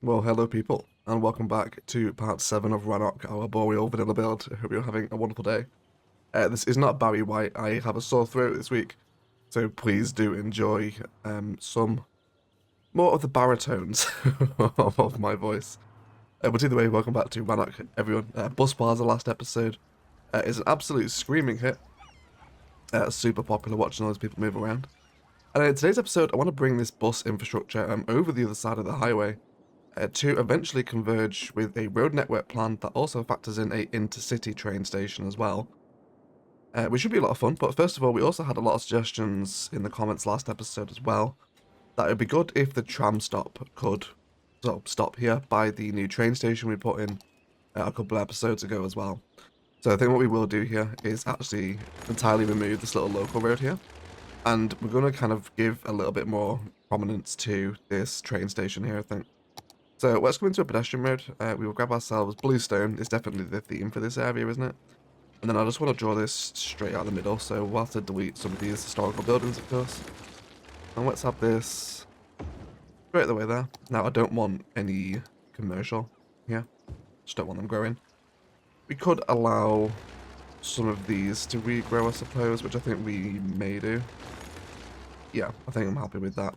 Well, hello people, and welcome back to part 7 of Rannoch, our Boreal vanilla build. I hope you're having a wonderful day. This is not Barry White. I have a sore throat this week, so please do enjoy some more of the baritones of my voice. But either way, welcome back to Rannoch, everyone. Bus Plaza last episode is an absolute screaming hit. Super popular watching all those people move around. And in today's episode, I want to bring this bus infrastructure over the other side of the highway to eventually converge with a road network plan that also factors in a intercity train station as well. Which should be a lot of fun, but first of all, we also had a lot of suggestions in the comments last episode as well, that it would be good if the tram stop could sort of stop here by the new train station we put in a couple of episodes ago as well. So I think what we will do here is actually entirely remove this little local road here, and we're going to kind of give a little bit more prominence to this train station here, I think. So let's go into a pedestrian mode. We will grab ourselves bluestone. It's definitely the theme for this area, isn't it? And then I just want to draw this straight out the middle. So we'll have to delete some of these historical buildings, of course. And let's have this straight the way there. Now, I don't want any commercial here. Just don't want them growing. We could allow some of these to regrow, I suppose, which I think we may do. Yeah, I think I'm happy with that.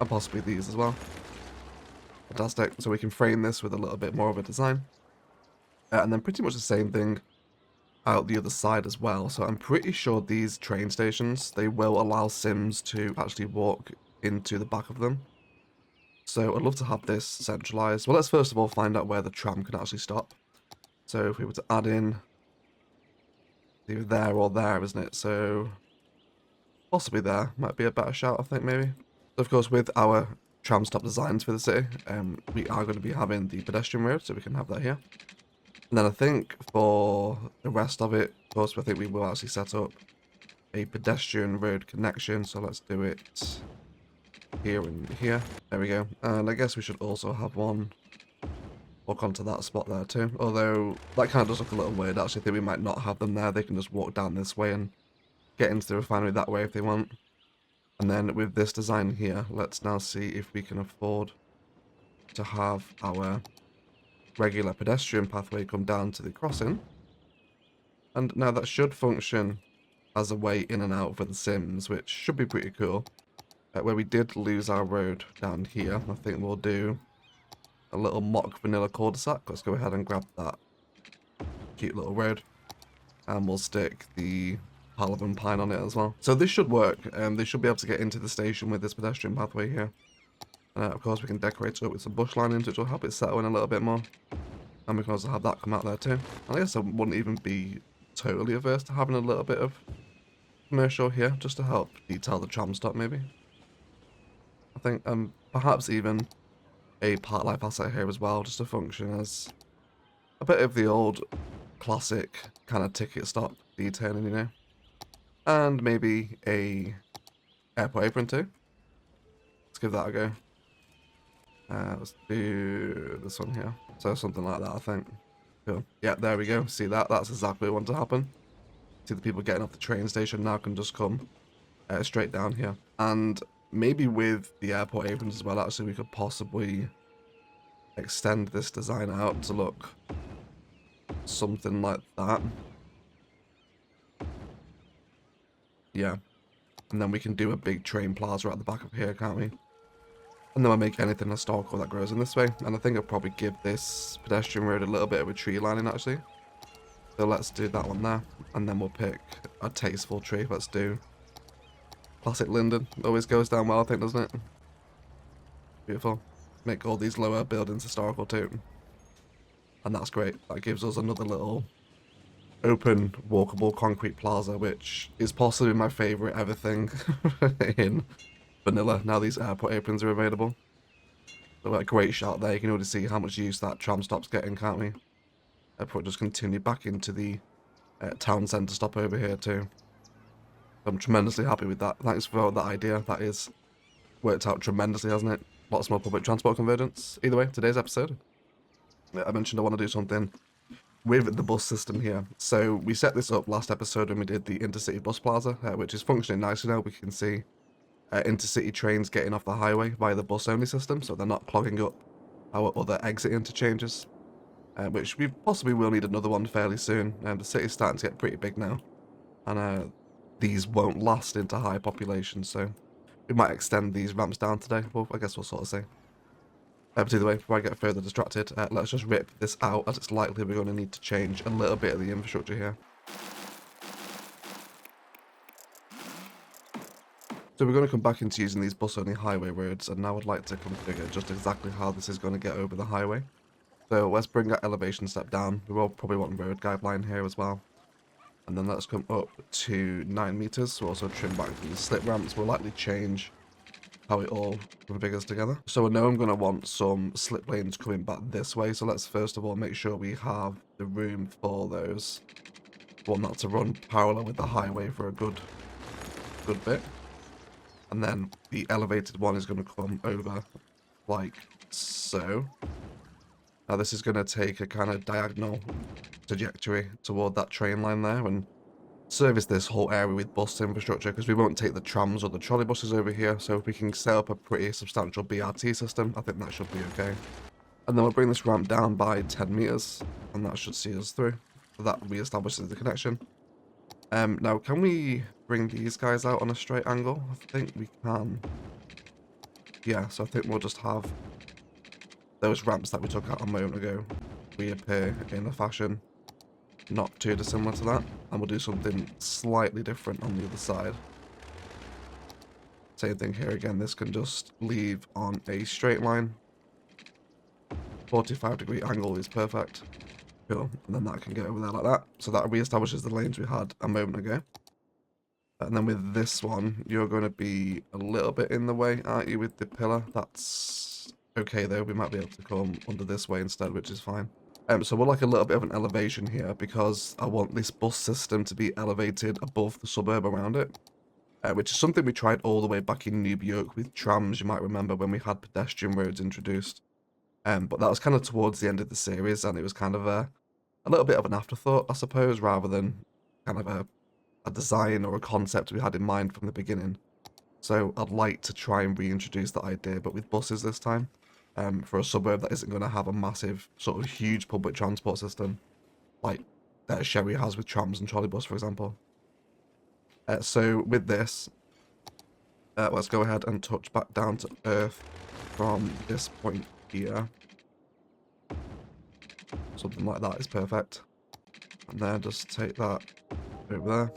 And possibly these as well. Fantastic. So we can frame this with a little bit more of a design. And then pretty much the same thing out the other side as well. So I'm pretty sure these train stations, they will allow Sims to actually walk into the back of them. So I'd love to have this centralized. Well, let's first of all find out where the tram can actually stop. So if we were to add in either there or there, isn't it? So possibly there might be a better shout, I think, maybe. So of course, with our tram stop designs for the city, we are going to be having the pedestrian road, so we can have that here. And then I think for the rest of it, of course, I think we will actually set up a pedestrian road connection. So let's do it here and here. There we go. And I guess we should also have one walk onto that spot there too. Although that kind of does look a little weird. Actually, I think we might not have them there. They can just walk down this way and get into the refinery that way if they want. And then with this design here, let's now see if we can afford to have our regular pedestrian pathway come down to the crossing. And now that should function as a way in and out for the Sims, which should be pretty cool. Where we did lose our road down here, I think we'll do a little mock vanilla cul-de-sac. Let's go ahead and grab that cute little road. And we'll stick the Palaven pine on it as well. So this should work. They should be able to get into the station with this pedestrian pathway here. Of course, we can decorate it up with some bush linings, which will help it settle in a little bit more. And we can also have that come out there too. And I guess I wouldn't even be totally averse to having a little bit of commercial here, just to help detail the tram stop maybe. I think perhaps even a park life asset here as well, just to function as a bit of the old classic kind of ticket stop detailing, you know. And maybe a airport apron too. Let's give that a go. Let's do this one here. So something like that, I think. Cool. Yeah, there we go. See that? That's exactly what I want to happen. See the people getting off the train station now can just come straight down here. And maybe with the airport aprons as well, actually, we could possibly extend this design out to look something like that. Yeah. And then we can do a big train plaza at the back of here, can't we? And then we'll make anything historical that grows in this way. And I think I'll probably give this pedestrian road a little bit of a tree lining, actually. So let's do that one there. And then we'll pick a tasteful tree. Let's do classic linden. Always goes down well, I think, doesn't it? Beautiful. Make all these lower buildings historical too. And that's great. That gives us another little open, walkable concrete plaza, which is possibly my favourite ever thing in vanilla. Now these airport aprons are available. So a great shot there. You can already see how much use that tram stop's getting, can't we? Airport just continue back into the town centre stop over here too. I'm tremendously happy with that. Thanks for that idea. That is worked out tremendously, hasn't it? Lots more public transport convergence. Either way, today's episode, I mentioned I want to do something with the bus system here. So we set this up last episode when we did the intercity bus plaza, which is functioning nicely now. We can see intercity trains getting off the highway via the bus only system, so they're not clogging up our other exit interchanges, which we possibly will need another one fairly soon. The city's starting to get pretty big now, and these won't last into high population, so we might extend these ramps down today. Well, I guess we'll sort of see. But either way, before I get further distracted, let's just rip this out, as it's likely we're going to need to change a little bit of the infrastructure here. So we're going to come back into using these bus-only highway roads, and now I'd like to configure just exactly how this is going to get over the highway. So let's bring that elevation step down. We will probably want road guideline here as well. And then let's come up to 9 meters. We'll also trim back these slip ramps. We'll likely change how it all configures together. So I know I'm going to want some slip lanes coming back this way. So let's first of all make sure we have the room for those. Want that to run parallel with the highway for a good bit. And then the elevated one is going to come over like so. Now this is going to take a kind of diagonal trajectory toward that train line there and service this whole area with bus infrastructure, because we won't take the trams or the trolley buses over here. So if we can set up a pretty substantial BRT system, I think that should be okay. And then we'll bring this ramp down by 10 meters, and that should see us through. So that reestablishes the connection. Now, can we bring these guys out on a straight angle? I think we can. Yeah, so I think we'll just have those ramps that we took out a moment ago reappear in a fashion not too dissimilar to that. And we'll do something slightly different on the other side. Same thing here again. This can just leave on a straight line. 45-degree angle is perfect. Cool. And then that can get over there like that. So that reestablishes the lanes we had a moment ago. And then with this one, you're going to be a little bit in the way, aren't you, with the pillar? That's okay, though. We might be able to come under this way instead, which is fine. So we're like a little bit of an elevation here, because I want this bus system to be elevated above the suburb around it. Which is something we tried all the way back in New York with trams, you might remember, when we had pedestrian roads introduced. But that was kind of towards the end of the series, and it was kind of a little bit of an afterthought, I suppose, rather than kind of a design or a concept we had in mind from the beginning. So I'd like to try and reintroduce that idea, but with buses this time, for a suburb that isn't going to have a massive, sort of huge public transport system, like Sherry has with trams and trolleybus, for example. So with this, let's go ahead and touch back down to Earth from this point here. Something like that is perfect. And then just take that over there.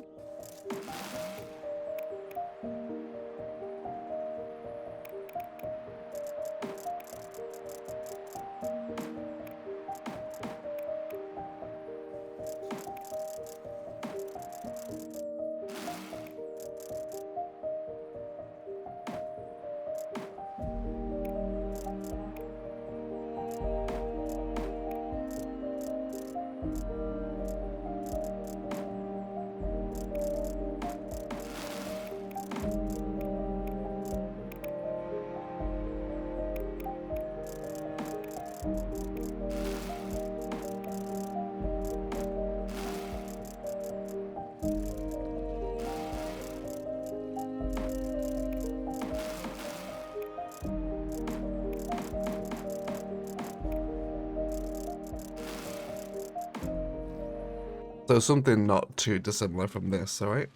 So something not too dissimilar from this, alright?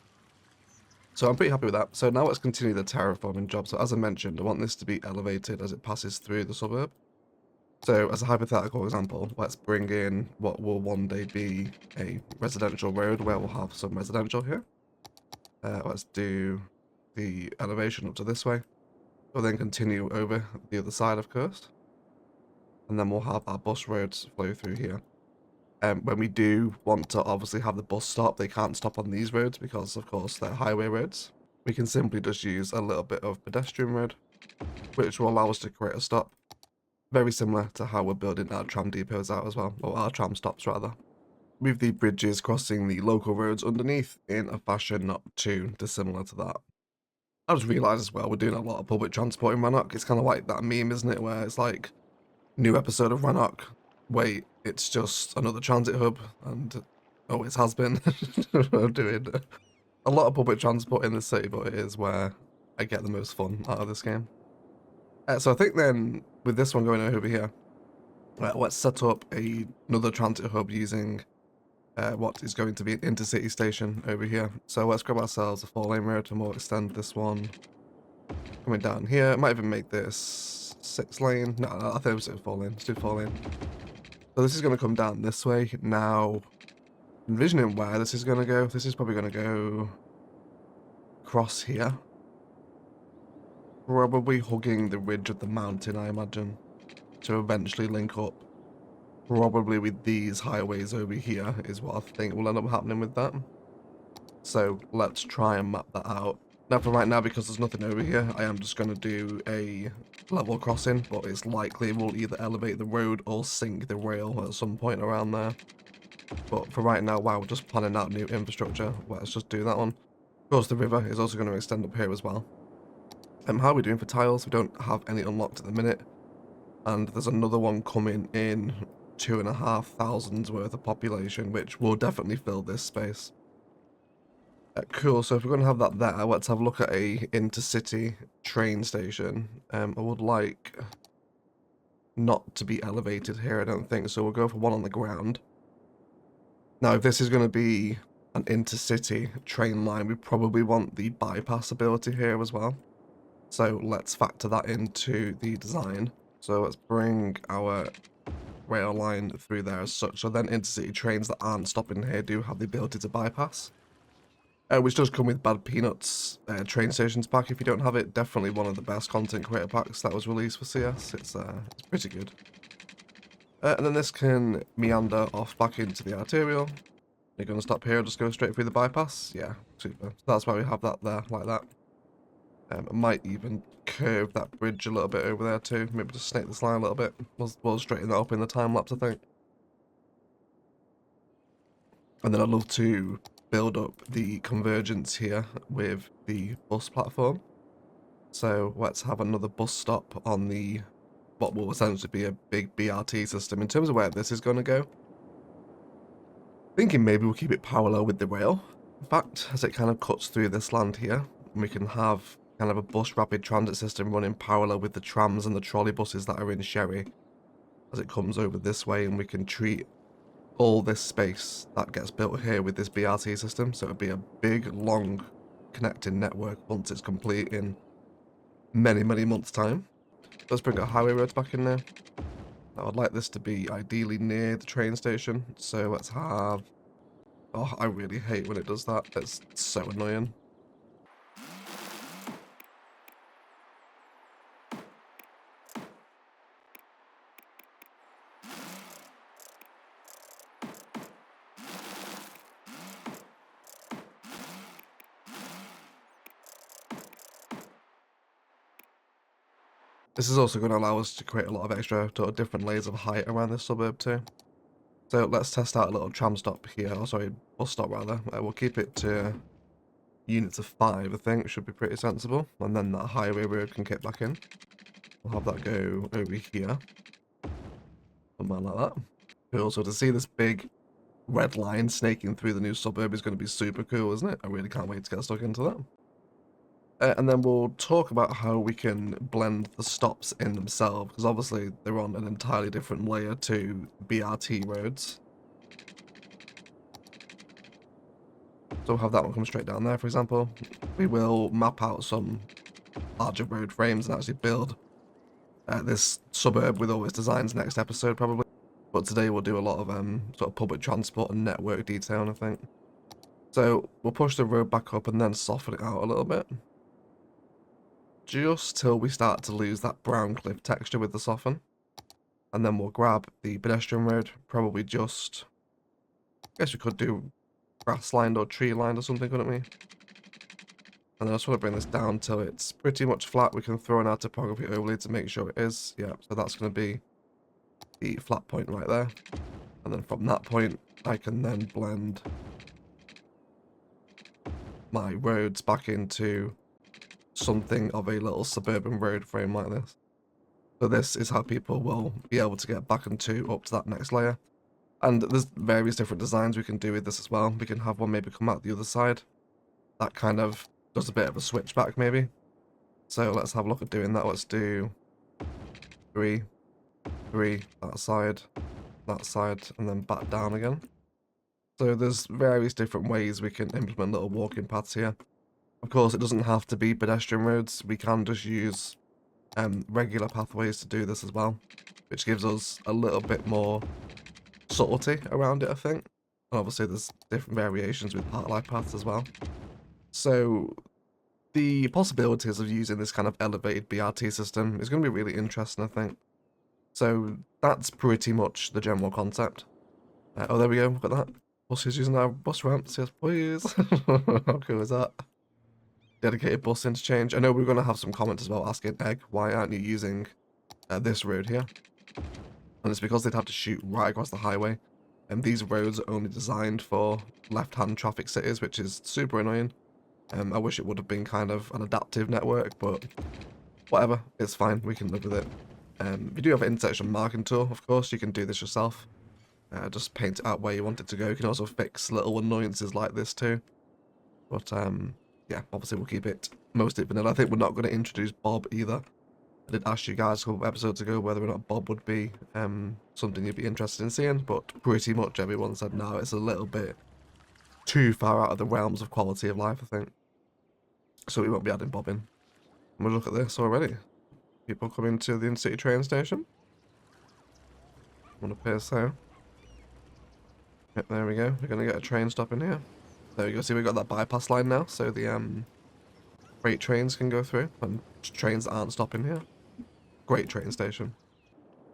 So I'm pretty happy with that. So now let's continue the terraforming job. So as I mentioned, I want this to be elevated as it passes through the suburb. So as a hypothetical example, let's bring in what will one day be a residential road where we'll have some residential here. Let's do the elevation up to this way. We'll then continue over the other side, of course. And then we'll have our bus roads flow through here. When we do want to obviously have the bus stop, they can't stop on these roads because, of course, they're highway roads. We can simply just use a little bit of pedestrian road, which will allow us to create a stop. Very similar to how we're building our tram depots out as well, or our tram stops rather. With the bridges crossing the local roads underneath in a fashion not too dissimilar to that. I just realised as well, we're doing a lot of public transport in Rannoch. It's kind of like that meme, isn't it, where it's like, new episode of Rannoch. Wait, it's just another transit hub, and oh, it has been. I'm doing a lot of public transport in the city, but it is where I get the most fun out of this game. So I think then, with this one going over here, Right, let's set up another transit hub using what is going to be an intercity station over here. So let's grab ourselves a 4-lane road and we'll extend this one coming down here. Might even make this 6-lane. No, I think it was 4-lane. Let's do 4-lane. So this is going to come down this way. Now, envisioning where this is going to go. This is probably going to go across here. Probably hugging the ridge of the mountain, I imagine, to eventually link up. Probably with these highways over here is what I think will end up happening with that. So let's try and map that out. Now for right now, because there's nothing over here, I am just going to do a level crossing, but it's likely we'll either elevate the road or sink the rail at some point around there. But for right now, while we're just planning out new infrastructure, let's just do that one. Of course, the river is also going to extend up here as well. How are we doing for tiles? We don't have any unlocked at the minute. And there's another one coming in 2,500 worth of population, which will definitely fill this space. Cool, so if we're going to have that there, let's have a look at a intercity train station. I would like not to be elevated here, I don't think, so we'll go for one on the ground. Now, if this is going to be an intercity train line, we probably want the bypass ability here as well. So let's factor that into the design. So let's bring our rail line through there as such, so then intercity trains that aren't stopping here do have the ability to bypass. Which does come with Bad Peanuts train stations pack. If you don't have it, definitely one of the best content creator packs that was released for CS. It's pretty good. And then this can meander off back into the arterial. You're going to stop here, just go straight through the bypass. Yeah, super. So that's why we have that there, like that. I might even curve that bridge a little bit over there too. Maybe just snake this line a little bit. We'll straighten that up in the time-lapse, I think. And then I'd love to build up the convergence here with the bus platform. So let's have another bus stop on the what will essentially be a big BRT system. In terms of where this is going to go, thinking maybe we'll keep it parallel with the rail. In fact, as it kind of cuts through this land here, and we can have kind of a bus rapid transit system running parallel with the trams and the trolley buses that are in Sherry as it comes over this way, and we can treat all this space that gets built here with this BRT system. So it'll be a big, long connecting network once it's complete in many, many months' time. Let's bring our highway roads back in there. Now I'd like this to be ideally near the train station. So let's have... Oh, I really hate when it does that. It's so annoying. This is also going to allow us to create a lot of extra sort of different layers of height around this suburb too. So let's test out a little tram stop here, or sorry, bus stop rather. We'll keep it to units of 5, I think, should be pretty sensible. And then that highway road can kick back in. We'll have that go over here. Something like that. Cool, so to see this big red line snaking through the new suburb is going to be super cool, isn't it? I really can't wait to get stuck into that. And then we'll talk about how we can blend the stops in themselves, because obviously they're on an entirely different layer to BRT roads. So we'll have that one come straight down there, for example. We will map out some larger road frames and actually build this suburb with all its designs next episode, probably. But today we'll do a lot of sort of public transport and network detailing, I think. So we'll push the road back up and then soften it out a little bit. Just till we start to lose that brown cliff texture with the soften. And then we'll grab the pedestrian road, probably just... I guess we could do grass-lined or tree-lined or something, couldn't we? And then I just want to bring this down till it's pretty much flat. We can throw in our topography overlay to make sure it is. Yeah, so that's going to be the flat point right there. And then from that point, I can then blend my roads back into something of a little suburban road frame like this. So this is how people will be able to get back into up to that next layer. And there's various different designs we can do with this as well. We can have one maybe come out the other side. That kind of does a bit of a switchback maybe. So let's have a look at doing that. Let's do 3, 3 that side, and then back down again. So there's various different ways we can implement little walking paths here. Of course, it doesn't have to be pedestrian roads. We can just use regular pathways to do this as well, which gives us a little bit more subtlety around it, I think. And obviously there's different variations with part-life paths as well. So the possibilities of using this kind of elevated BRT system is going to be really interesting, I think. So that's pretty much the general concept. Oh, there we go, look at that. Buses using our bus ramps, yes please. How cool is that? Dedicated bus interchange. I know we're going to have some comments as well asking, Egg, why aren't you using this road here? And it's because they'd have to shoot right across the highway. And these roads are only designed for left-hand traffic cities, which is super annoying. I wish it would have been kind of an adaptive network, but whatever, it's fine, we can live with it. If you do have an intersection marking tool, of course, you can do this yourself. Just paint it out where you want it to go. You can also fix little annoyances like this too. But yeah, obviously we'll keep it mostly vanilla. I think we're not going to introduce Bob either. I did ask you guys a couple of episodes ago whether or not Bob would be something you'd be interested in seeing, but pretty much everyone said no, it's a little bit too far out of the realms of quality of life, I think. So we won't be adding Bob in. And we'll look at this already. People coming to the in-city train station. One appears so. Yep, there we go. We're going to get a train stop in here. There we go. See, we've got that bypass line now, so the freight trains can go through, and trains that aren't stopping here. Great train station.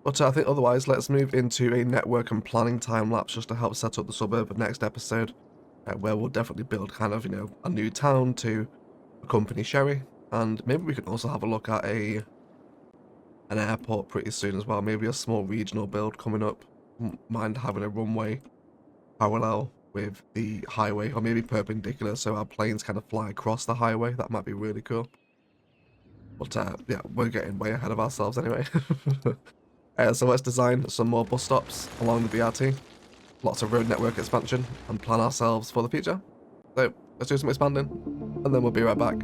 But I think otherwise, let's move into a network and planning time-lapse just to help set up the Suburban next episode, where we'll definitely build kind of, you know, a new town to accompany Sherry, and maybe we can also have a look at an airport pretty soon as well. Maybe a small regional build coming up. Mind having a runway parallel with the highway, or maybe perpendicular, so our planes kind of fly across the highway. That might be really cool. But yeah, we're getting way ahead of ourselves anyway. So let's design some more bus stops along the BRT, lots of road network expansion, and plan ourselves for the future. So let's do some expanding, and then we'll be right back.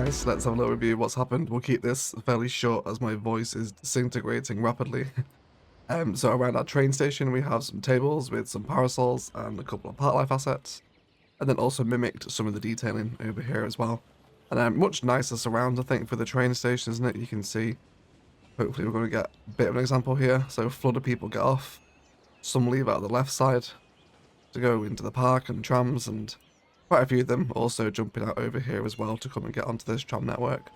nice. Let's have a little review of what's happened. We'll keep this fairly short as my voice is disintegrating rapidly. So around our train station, we have some tables with some parasols and a couple of part life assets, and then also mimicked some of the detailing over here as well. And much nicer surround, I think, for the train station, isn't it? You can see, hopefully we're going to get a bit of an example here. So a flood of people get off, some leave out the left side to go into the park and trams, and quite a few of them also jumping out over here as well to come and get onto this tram network.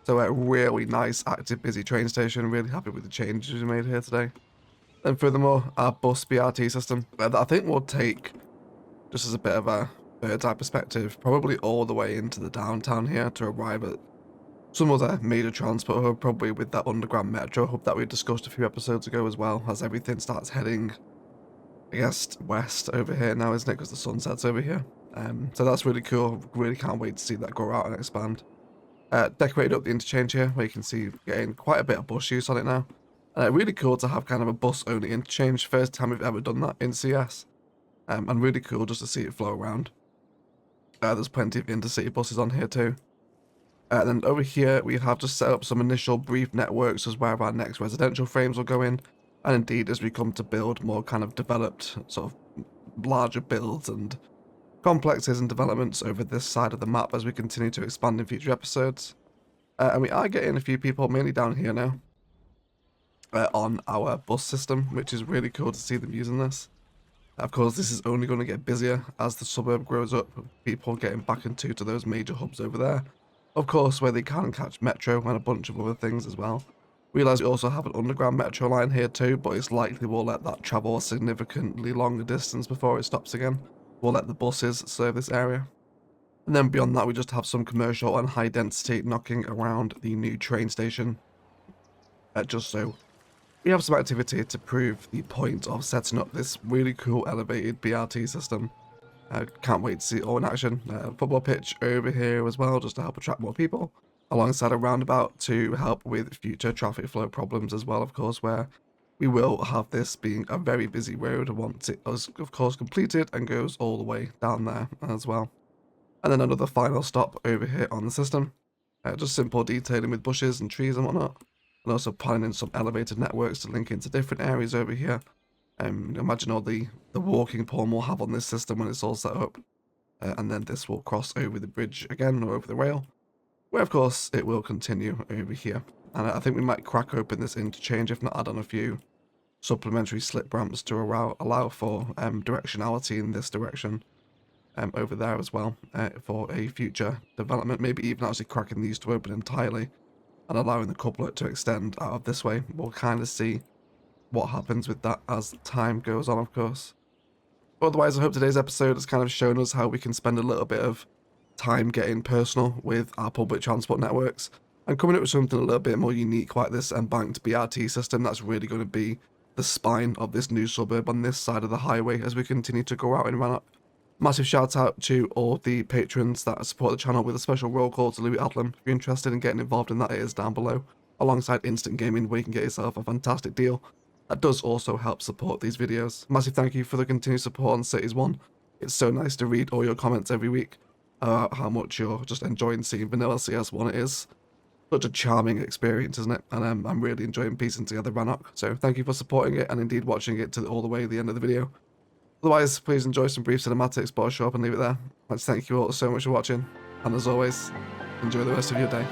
So a really nice, active, busy train station. Really happy with the changes we made here today. And furthermore, our bus BRT system, that I think will take, just as a bit of a bird's eye perspective, probably all the way into the downtown here to arrive at some other major transport hub, probably with that underground metro hub that we discussed a few episodes ago as well, as everything starts heading, I guess, west over here now, isn't it? Because the sun sets over here. So that's really cool. Really can't wait to see that grow out and expand. Decorated up the interchange here, where you can see getting quite a bit of bus use on it now. Really cool to have kind of a bus-only interchange. First time we've ever done that in CS. And really cool just to see it flow around. There's plenty of intercity buses on here too. Then over here we have just set up some initial brief networks as where our next residential frames will go in. And indeed, as we come to build more kind of developed, sort of larger builds and complexes and developments over this side of the map as we continue to expand in future episodes. And we are getting a few people, mainly down here now, on our bus system, which is really cool to see them using this. Of course, this is only going to get busier as the suburb grows up, people getting back into those major hubs over there. Of course, where they can catch metro and a bunch of other things as well. Realise we also have an underground metro line here too, but it's likely we'll let that travel a significantly longer distance before it stops again. We'll let the buses serve this area. And then beyond that, we just have some commercial and high density knocking around the new train station. Just so we have some activity to prove the point of setting up this really cool elevated BRT system. Can't wait to see it all in action. Football pitch over here as well, just to help attract more people, alongside a roundabout to help with future traffic flow problems as well, of course, where we will have this being a very busy road once it is, of course, completed and goes all the way down there as well. And then another final stop over here on the system. Just simple detailing with bushes and trees and whatnot. And also planning in some elevated networks to link into different areas over here. Imagine all the walking porn we'll have on this system when it's all set up. And then this will cross over the bridge again, or over the rail, where of course it will continue over here. And I think we might crack open this interchange, if not add on a few supplementary slip ramps to allow for directionality in this direction over there as well, for a future development. Maybe even actually cracking these to open entirely and allowing the couplet to extend out of this way. We'll kind of see what happens with that as time goes on, of course. Otherwise, I hope today's episode has kind of shown us how we can spend a little bit of time getting personal with our public transport networks and coming up with something a little bit more unique like this embanked BRT system that's really going to be the spine of this new suburb on this side of the highway as we continue to go out in Rannoch. Massive shout out to all the patrons that support the channel, with a special roll call to Louis Adlam. If you're interested in getting involved in that, it is down below, alongside Instant Gaming, where you can get yourself a fantastic deal. That does also help support these videos. Massive thank you for the continued support on Cities 1. It's so nice to read all your comments every week about how much you're just enjoying seeing vanilla CS1. It is such a charming experience, isn't it? And I'm really enjoying piecing together Rannoch. So thank you for supporting it and indeed watching it to all the way to the end of the video. Otherwise, please enjoy some brief cinematics, but I'll show up and leave it there. I'd like to thank you all so much for watching, and as always, enjoy the rest of your day.